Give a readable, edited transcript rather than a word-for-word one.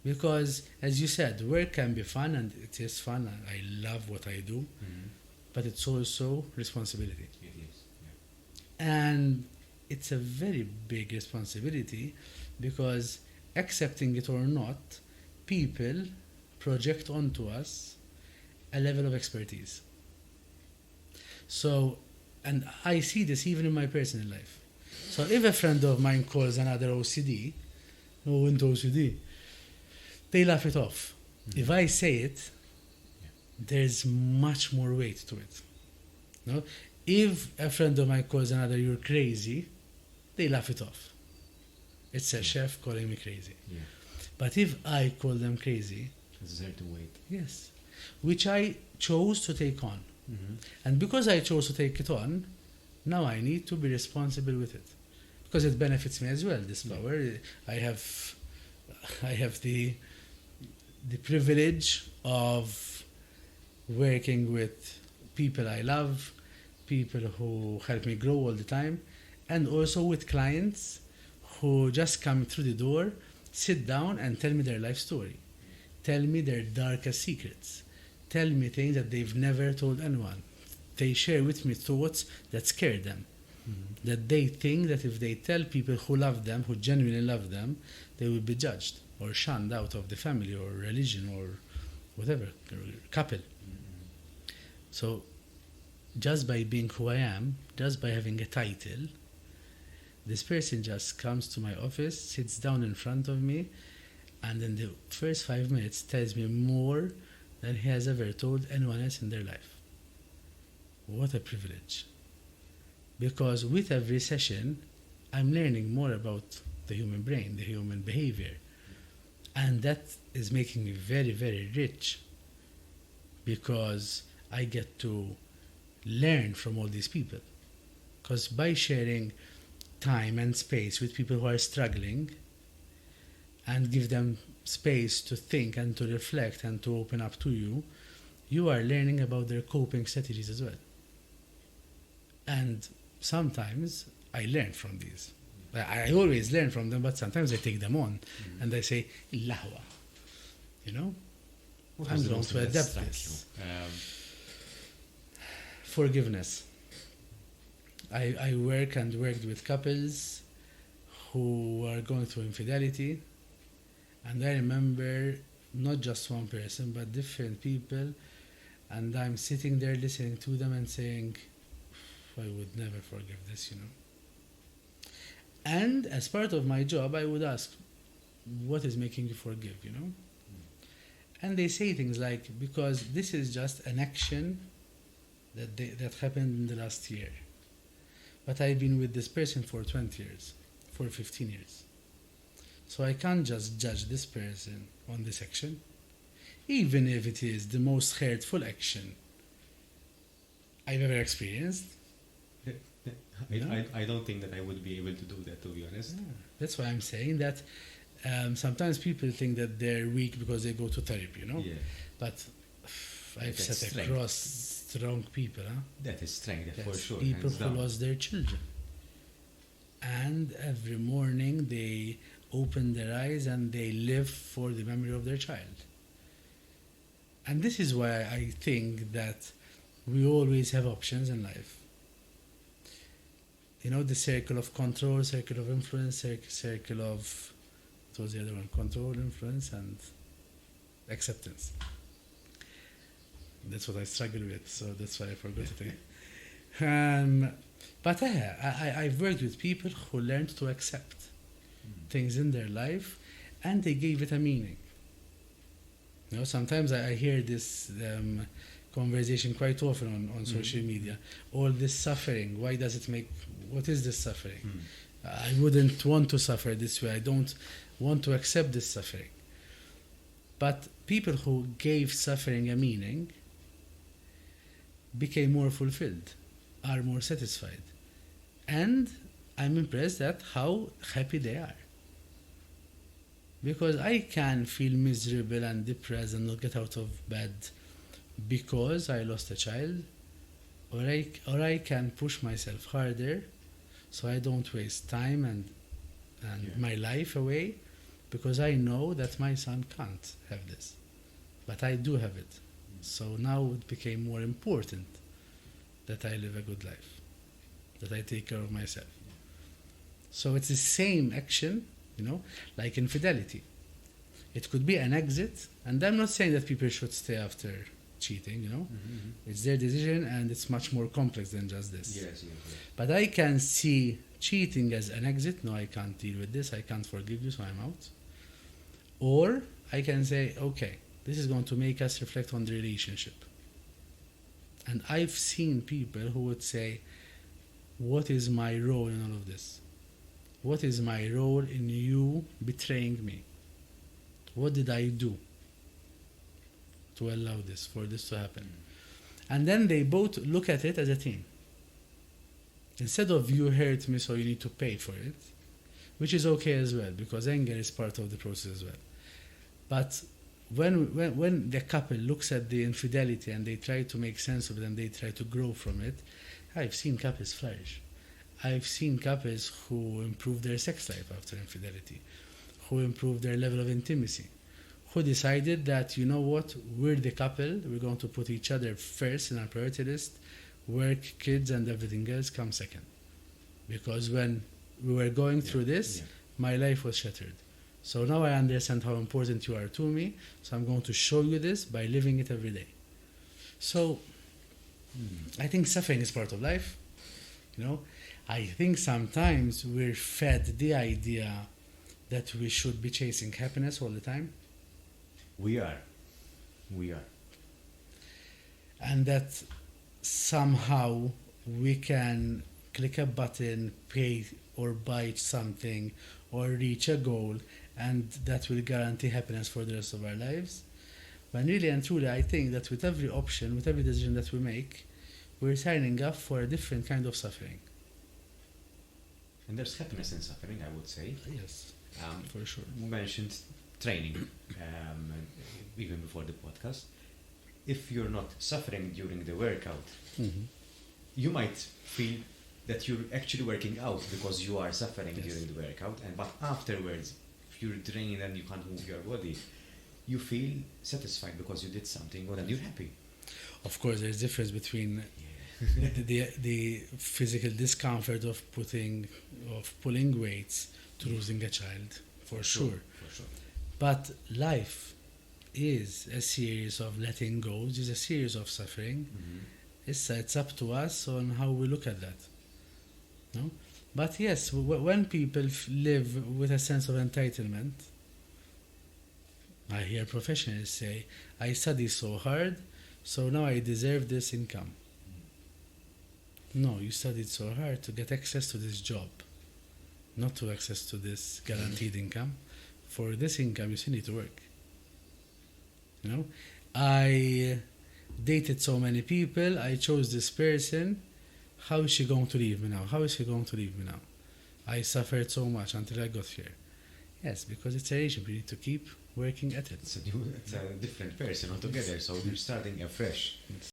Because, as you said, work can be fun, and it is fun, and I love what I do, but it's also responsibility. It is. And it's a very big responsibility because, accepting it or not, people project onto us a level of expertise. So, and I see this even in my personal life. So if a friend of mine calls another OCD, no, into OCD, they laugh it off. If I say it, there's much more weight to it. No? If a friend of mine calls another, you're crazy, they laugh it off. It's a chef calling me crazy. Yeah. But if I call them crazy, It's there to wait. yes, which I chose to take on. And because I chose to take it on, now I need to be responsible with it. Because it benefits me as well, this power. I have the privilege of working with people I love, people who help me grow all the time, and also with clients who just come through the door, sit down and tell me their life story. Tell me their darkest secrets. Tell me things that they've never told anyone. They share with me thoughts that scare them. That they think that if they tell people who love them, who genuinely love them, they will be judged or shunned out of the family or religion or whatever, or couple. So just by being who I am, just by having a title, this person just comes to my office, sits down in front of me, and in the first 5 minutes tells me more than he has ever told anyone else in their life. What a privilege. Because with every session, I'm learning more about the human brain, the human behavior. And that is making me very, very rich because I get to learn from all these people. Because by sharing time and space with people who are struggling and give them space to think and to reflect and to open up to you, you are learning about their coping strategies as well. And sometimes I learn from these. I always learn from them, but sometimes I take them on and I say, Lahwa, you know? I'm going to adapt this. Forgiveness. I work and worked with couples who are going through infidelity, and I remember not just one person, but different people, and I'm sitting there listening to them and saying, I would never forgive this, you know. And as part of my job, I would ask, what is making you forgive, you know? And they say things like, because this is just an action that happened in the last year. But I've been with this person for 20 years, for 15 years. So I can't just judge this person on this action, even if it is the most hurtful action I've ever experienced. I don't think that I would be able to do that, to be honest. Yeah. That's why I'm saying that sometimes people think that they're weak because they go to therapy, you know? Yeah. But I've That's sat strength. across strong people, huh? That is strength, for Yes, sure. people hands who down. lost their children. And every morning they open their eyes and they live for the memory of their child. And this is why I think that we always have options in life. You know, the circle of control, circle of influence, circle of, what was the other one? Control, influence, and acceptance. That's what I struggle with, so that's why I forgot it. But I've worked with people who learned to accept things in their life, and they gave it a meaning. You know, sometimes I hear this conversation quite often on social media. All this suffering, why does it make, what is this suffering? I wouldn't want to suffer this way. I don't want to accept this suffering. But people who gave suffering a meaning became more fulfilled, are more satisfied. And I'm impressed at how happy they are. Because I can feel miserable and depressed and not get out of bed because I lost a child, or I can push myself harder so I don't waste time and my life away because I know that my son can't have this, but I do have it. So now it became more important that I live a good life, that I take care of myself. So it's the same action, like infidelity. It could be an exit, and I'm not saying that people should stay after cheating, It's their decision, and it's much more complex than just this. Yes. But I can see cheating as an exit. No, I can't deal with this. I can't forgive you, so I'm out. Or I can say, okay, this is going to make us reflect on the relationship. And I've seen people who would say, what is my role in all of this? What is my role in you betraying me? What did I do to allow this, for this to happen? And then they both look at it as a team. Instead of you hurt me, so you need to pay for it, which is okay as well, because anger is part of the process as well. But when the couple looks at the infidelity and they try to make sense of it and they try to grow from it, I've seen couples flourish. I've seen couples who improve their sex life after infidelity, who improve their level of intimacy, who decided that, you know what, we're the couple, we're going to put each other first in our priority list, work, kids, and everything else comes second. Because when we were going through this, my life was shattered. So now I understand how important you are to me, so I'm going to show you this by living it every day. So I think suffering is part of life. I think sometimes we're fed the idea that we should be chasing happiness all the time. We are. And that somehow we can click a button, pay or buy something, or reach a goal, and that will guarantee happiness for the rest of our lives. But really and truly, I think that with every option, with every decision that we make, we're signing up for a different kind of suffering. And there's happiness in suffering, I would say. Yes, for sure. You mentioned training, even before the podcast. If you're not suffering during the workout, you might feel that you're actually working out because you are suffering during the workout, but afterwards, if you're drained and you can't move your body, you feel satisfied because you did something good and you're happy. Of course, there's a difference between the physical discomfort of pulling weights to losing a child, for sure. But life is a series of letting go, is a series of suffering. It's up to us on how we look at that. No? But yes, when people live with a sense of entitlement, I hear professionals say, I study so hard, so now I deserve this income. No, you studied so hard to get access to this job, not to access to this guaranteed income. For this income, you still need to work. I dated so many people, I chose this person. How is she going to leave me now? I suffered so much until I got here. Yes, because it's a relationship. You need to keep working at it. It's a different person altogether, so you're starting afresh.